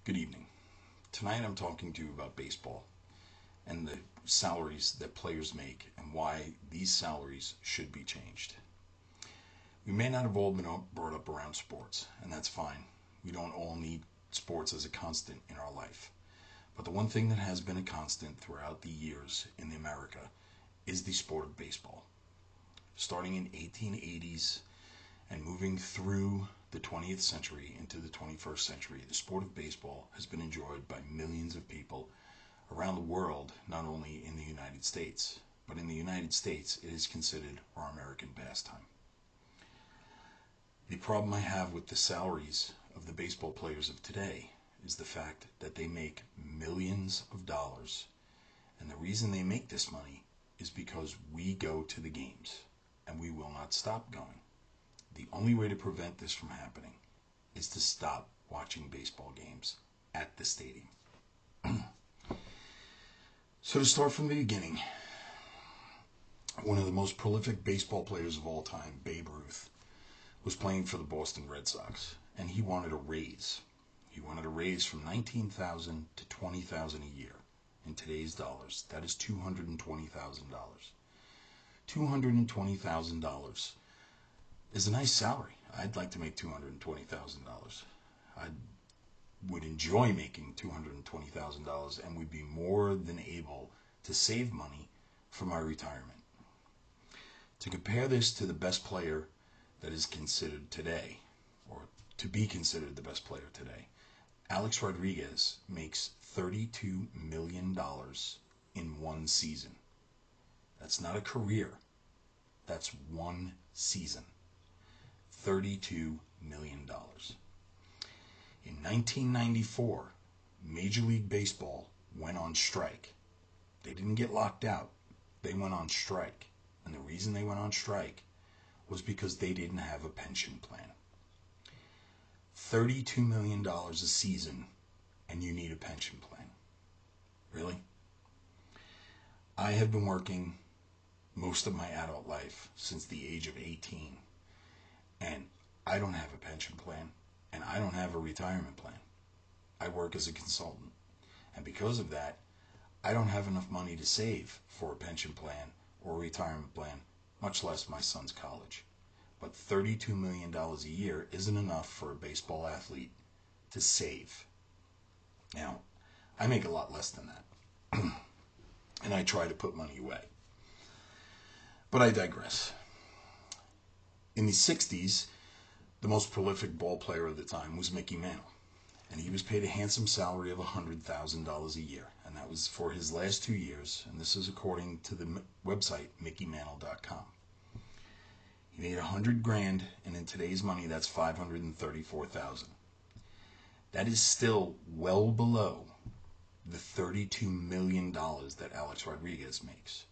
Good evening. Tonight I'm talking to you about baseball and the salaries that players make and why these salaries should be changed. We may not have all been brought up around sports, and that's fine. We don't all need sports as a constant in our life. But the one thing that has been a constant throughout the years in America is the sport of baseball. Starting in 1880s and moving through the 20th century into the 21st century, the sport of baseball has been enjoyed by millions of people around the world, not only in the United States, but in the United States it is considered our American pastime. The problem I have with the salaries of the baseball players of today is the fact that they make millions of dollars, and the reason they make this money is because we go to the games, and we will not stop going. The only way to prevent this from happening is to stop watching baseball games at the stadium. So to start from the beginning, one of the most prolific baseball players of all time, Babe Ruth, was playing for the Boston Red Sox, and he wanted a raise. He wanted a raise from $19,000 to $20,000 a year. In today's dollars, that is $220,000. $220,000 is a nice salary. I'd like to make $220,000. I would enjoy making $220,000 and would be more than able to save money for my retirement. To compare this to the best player that is considered today, or to be considered the best player today, Alex Rodriguez makes $32 million in one season. That's not a career. That's one season. $32 million. In 1994, Major League Baseball went on strike. They didn't get locked out. They went on strike. And the reason they went on strike was because they didn't have a pension plan. $32 million a season, and you need a pension plan. Really? I have been working most of my adult life since the age of 18, and I don't have a pension plan, and I don't have a retirement plan. I work as a consultant, and because of that, I don't have enough money to save for a pension plan or a retirement plan, much less my son's college. But $32 million a year isn't enough for a baseball athlete to save. Now, I make a lot less than that, and I try to put money away. But I digress. In the 60s, the most prolific ball player of the time was Mickey Mantle, and he was paid a handsome salary of $100,000 a year, and that was for his last 2 years, and this is according to the website mickeymantle.com. He made $100,000, and in today's money, that's $534,000. That is still well below the $32 million that Alex Rodriguez makes.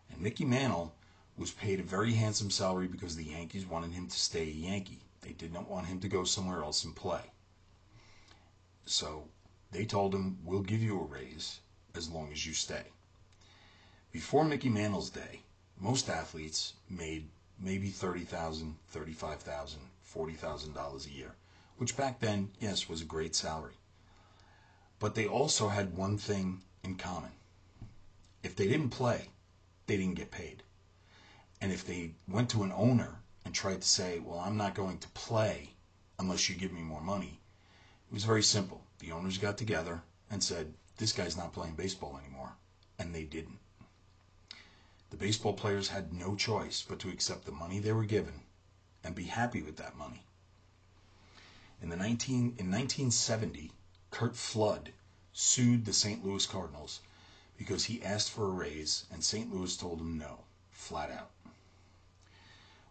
And Mickey Mantle was paid a very handsome salary because the Yankees wanted him to stay a Yankee. They did not want him to go somewhere else and play. So they told him, we'll give you a raise as long as you stay. Before Mickey Mantle's day, most athletes made maybe $30,000, $35,000, $40,000 a year, which back then, yes, was a great salary. But they also had one thing in common. If they didn't play, they didn't get paid. And if they went to an owner and tried to say, well, I'm not going to play unless you give me more money, it was very simple. The owners got together and said, this guy's not playing baseball anymore. And they didn't. The baseball players had no choice but to accept the money they were given and be happy with that money. In 1970, Curt Flood sued the St. Louis Cardinals because he asked for a raise and St. Louis told him no, flat out.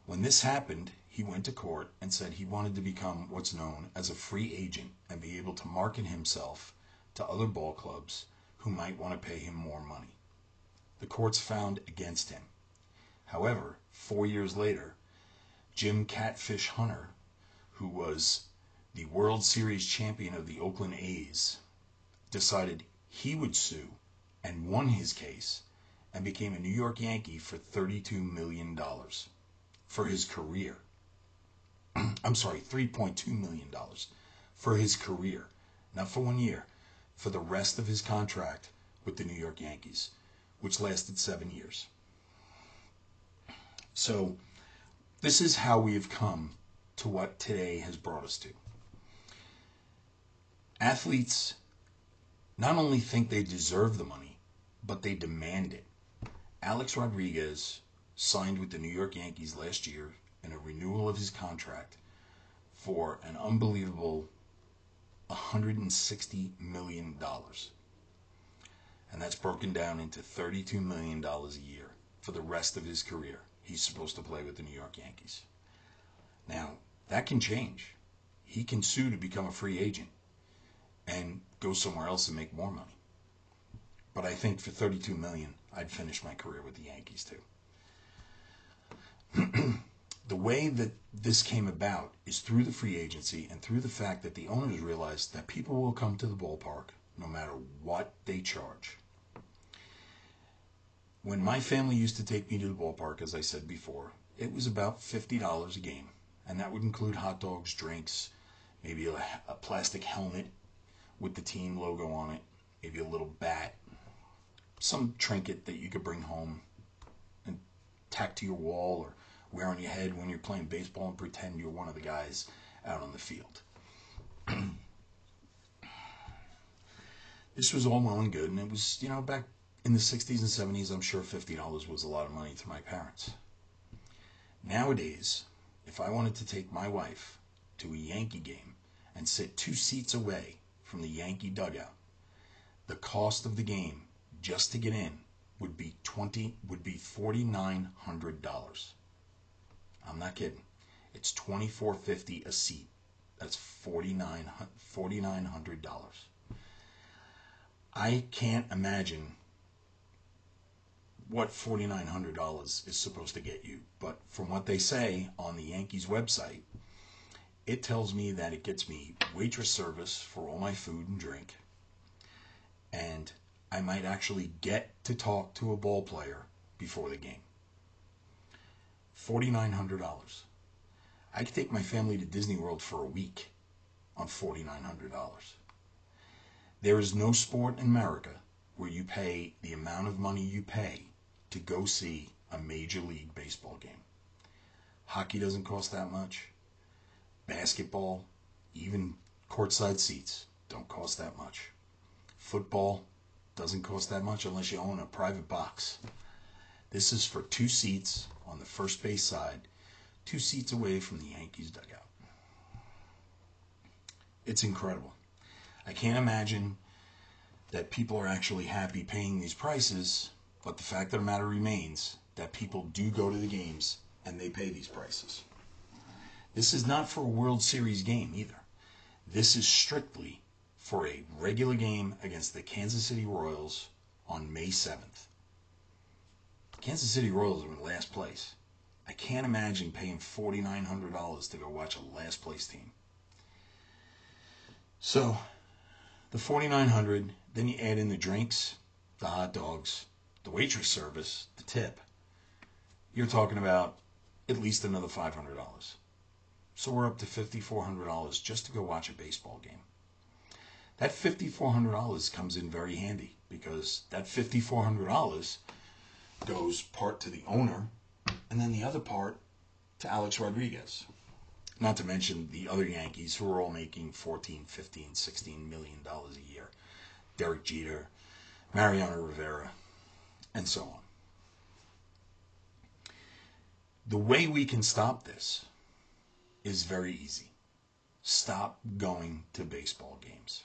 When this happened, he went to court and said he wanted to become what's known as a free agent and be able to market himself to other ball clubs who might want to pay him more money. The courts found against him. However, 4 years later, Jim Catfish Hunter, who was the World Series champion of the Oakland A's, decided he would sue and won his case and became a New York Yankee for $32 million for his career. I'm sorry, $3.2 million for his career, not for 1 year, for the rest of his contract with the New York Yankees, which lasted 7 years. So this is how we have come to what today has brought us to. Athletes not only think they deserve the money, but they demand it. Alex Rodriguez signed with the New York Yankees last year in a renewal of his contract for an unbelievable $160 million. And that's broken down into $32 million a year for the rest of his career. He's supposed to play with the New York Yankees. Now, that can change. He can sue to become a free agent and go somewhere else and make more money. But I think for $32 million, I'd finish my career with the Yankees too. The way that this came about is through the free agency and through the fact that the owners realized that people will come to the ballpark no matter what they charge. When my family used to take me to the ballpark, as I said before, it was about $50 a game. And that would include hot dogs, drinks, maybe a plastic helmet with the team logo on it, maybe a little bat, some trinket that you could bring home and tack to your wall or wear on your head when you're playing baseball and pretend you're one of the guys out on the field. This was all well and good, and it was, back in the 60s and 70s, I'm sure $50 was a lot of money to my parents. Nowadays, if I wanted to take my wife to a Yankee game and sit 2 seats away from the Yankee dugout, the cost of the game just to get in would be $4,900. I'm not kidding. It's $2,450 a seat. That's $4,900. I can't imagine what $4,900 is supposed to get you, but from what they say on the Yankees website, it tells me that it gets me waitress service for all my food and drink, and I might actually get to talk to a ball player before the game. $4,900. I could take my family to Disney World for a week on $4,900. There is no sport in America where you pay the amount of money you pay to go see a Major League Baseball game. Hockey doesn't cost that much. Basketball, even courtside seats, don't cost that much. Football doesn't cost that much unless you own a private box. This is for 2 seats on the first base side, 2 seats away from the Yankees dugout. It's incredible. I can't imagine that people are actually happy paying these prices, but the fact of the matter remains that people do go to the games and they pay these prices. This is not for a World Series game either. This is strictly for a regular game against the Kansas City Royals on May 7th. Kansas City Royals are in last place. I can't imagine paying $4,900 to go watch a last place team. So, the $4,900, then you add in the drinks, the hot dogs, the waitress service, the tip. You're talking about at least another $500. So we're up to $5,400 just to go watch a baseball game. That $5,400 comes in very handy because that $5,400 goes part to the owner and then the other part to Alex Rodriguez. Not to mention the other Yankees who are all making $14, $15, $16 million a year. Derek Jeter, Mariano Rivera, and so on. The way we can stop this is very easy. Stop going to baseball games.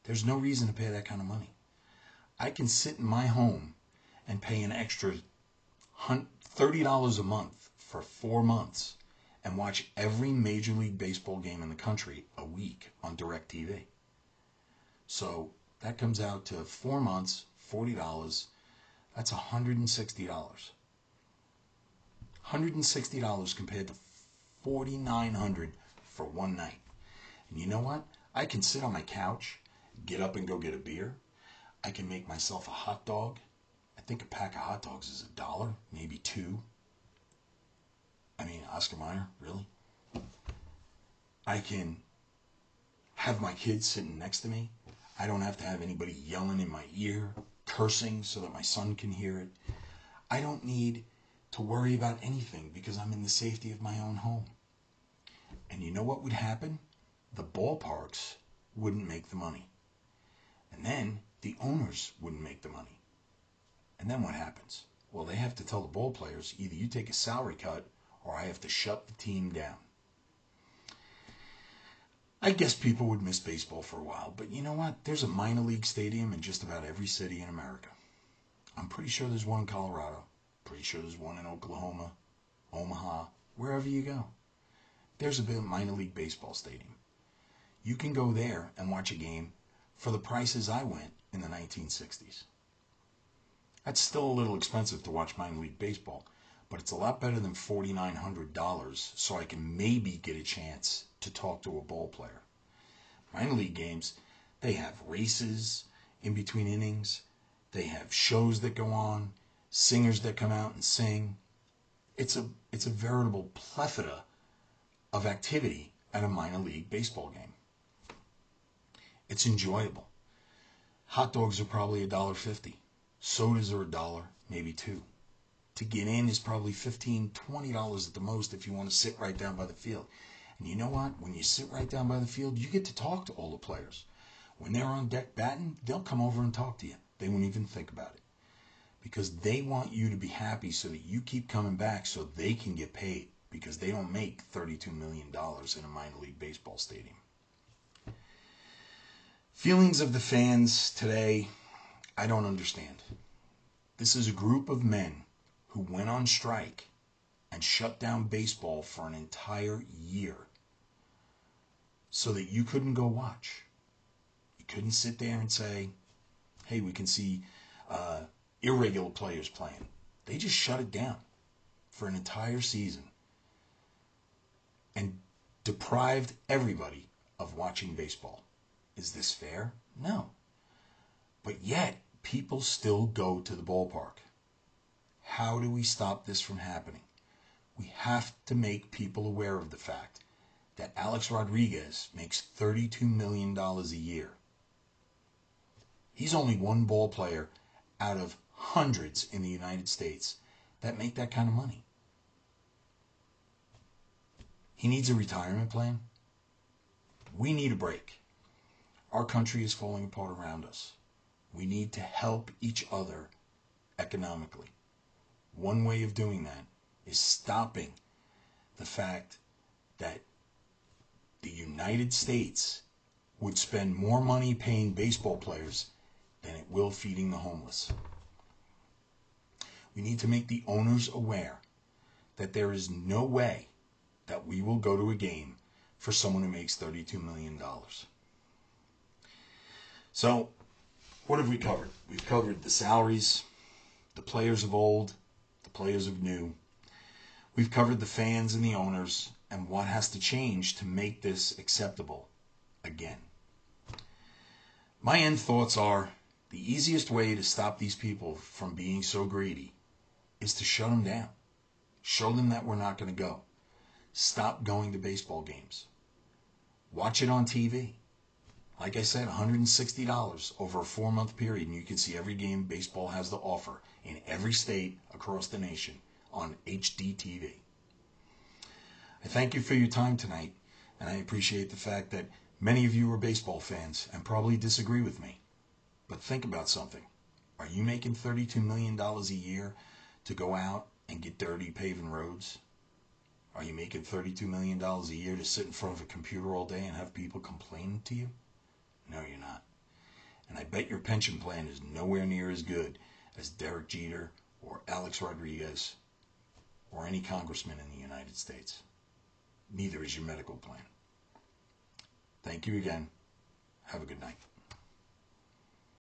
There's no reason to pay that kind of money. I can sit in my home and pay an extra $30 a month for 4 months and watch every Major League Baseball game in the country a week on DirecTV. So that comes out to 4 months, $40. That's $160. $160 compared to $4,900 for one night. And you know what? I can sit on my couch, get up and go get a beer. I can make myself a hot dog. I think a pack of hot dogs is $1, maybe $2. I mean, Oscar Mayer, really? I can have my kids sitting next to me. I don't have to have anybody yelling in my ear, cursing so that my son can hear it. I don't need to worry about anything because I'm in the safety of my own home. And you know what would happen? The ballparks wouldn't make the money. And then the owners wouldn't make the money. And then what happens? Well, they have to tell the ball players, either you take a salary cut or I have to shut the team down. I guess people would miss baseball for a while, but you know what? There's a minor league stadium in just about every city in America. I'm pretty sure there's one in Colorado. Pretty sure there's one in Oklahoma, Omaha, wherever you go. There's a minor league baseball stadium. You can go there and watch a game for the prices I went in the 1960s. That's still a little expensive to watch minor league baseball, but it's a lot better than $4,900, so I can maybe get a chance to talk to a ball player. Minor league games, they have races in between innings. They have shows that go on, singers that come out and sing. It's a veritable plethora of activity at a minor league baseball game. It's enjoyable. Hot dogs are probably $1.50. Sodas are $1, maybe $2. To get in is probably $15, $20 at the most if you want to sit right down by the field. And you know what? When you sit right down by the field, you get to talk to all the players. When they're on deck batting, they'll come over and talk to you. They won't even think about it. Because they want you to be happy so that you keep coming back so they can get paid. Because they don't make $32 million in a minor league baseball stadium. Feelings of the fans today, I don't understand. This is a group of men who went on strike and shut down baseball for an entire year so that you couldn't go watch. You couldn't sit there and say, hey, we can see irregular players playing. They just shut it down for an entire season and deprived everybody of watching baseball. Is this fair? No. But yet, people still go to the ballpark. How do we stop this from happening? We have to make people aware of the fact that Alex Rodriguez makes $32 million a year. He's only one ball player out of hundreds in the United States that make that kind of money. He needs a retirement plan. We need a break. Our country is falling apart around us. We need to help each other economically. One way of doing that is stopping the fact that the United States would spend more money paying baseball players than it will feeding the homeless. We need to make the owners aware that there is no way that we will go to a game for someone who makes $32 million. So, what have we covered? We've covered the salaries, the players of old, the players of new. We've covered the fans and the owners and what has to change to make this acceptable again. My end thoughts are the easiest way to stop these people from being so greedy is to shut them down. Show them that we're not going to go. Stop going to baseball games. Watch it on TV. Like I said, $160 over a 4-month period, and you can see every game baseball has to offer in every state across the nation on HD TV. I thank you for your time tonight, and I appreciate the fact that many of you are baseball fans and probably disagree with me. But think about something. Are you making $32 million a year to go out and get dirty paving roads? Are you making $32 million a year to sit in front of a computer all day and have people complain to you? No, you're not. And I bet your pension plan is nowhere near as good as Derek Jeter or Alex Rodriguez or any congressman in the United States. Neither is your medical plan. Thank you again. Have a good night.